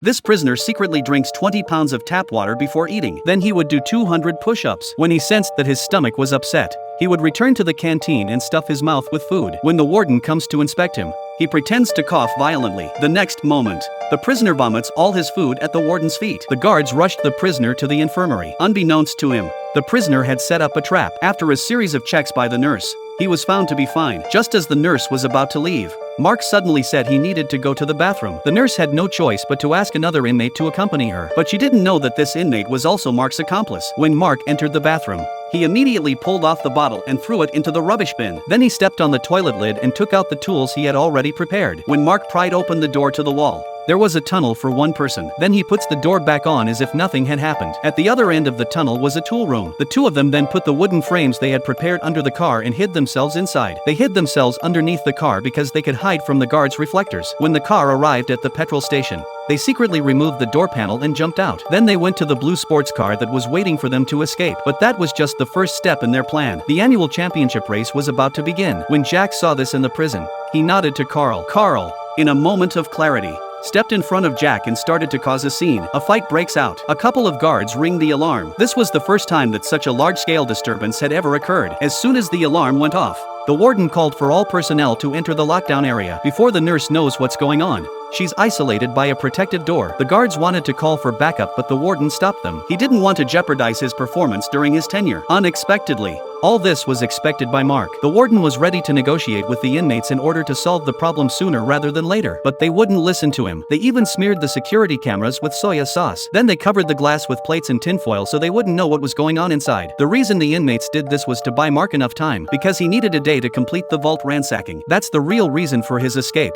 This prisoner secretly drinks 20 pounds of tap water before eating. Then he would do 200 push-ups. When he sensed that his stomach was upset, he would return to the canteen and stuff his mouth with food. When the warden comes to inspect him, he pretends to cough violently. The next moment, the prisoner vomits all his food at the warden's feet. The guards rushed the prisoner to the infirmary. Unbeknownst to him, the prisoner had set up a trap. After a series of checks by the nurse, he was found to be fine. Just as the nurse was about to leave, Mark suddenly said he needed to go to the bathroom. The nurse had no choice but to ask another inmate to accompany her. But she didn't know that this inmate was also Mark's accomplice. When Mark entered the bathroom, he immediately pulled off the bottle and threw it into the rubbish bin. Then he stepped on the toilet lid and took out the tools he had already prepared. When Mark pried open the door to the wall, there was a tunnel for one person. Then he puts the door back on as if nothing had happened. At the other end of the tunnel was a tool room. The two of them then put the wooden frames they had prepared under the car and hid themselves inside. They hid themselves underneath the car because they could hide from the guards' reflectors. When the car arrived at the petrol station, they secretly removed the door panel and jumped out. Then they went to the blue sports car that was waiting for them to escape. But that was just the first step in their plan. The annual championship race was about to begin. When Jack saw this in the prison, he nodded to Carl. Carl, in a moment of clarity, stepped in front of Jack and started to cause a scene. A fight breaks out. A couple of guards ring the alarm. This was the first time that such a large-scale disturbance had ever occurred. As soon as the alarm went off, the warden called for all personnel to enter the lockdown area. Before the nurse knows what's going on, she's isolated by a protective door. The guards wanted to call for backup, but the warden stopped them. He didn't want to jeopardize his performance during his tenure. Unexpectedly, all this was expected by Mark. The warden was ready to negotiate with the inmates in order to solve the problem sooner rather than later, but they wouldn't listen to him. They even smeared the security cameras with soya sauce. Then they covered the glass with plates and tinfoil so they wouldn't know what was going on inside. The reason the inmates did this was to buy Mark enough time, because he needed a day to complete the vault ransacking. That's the real reason for his escape.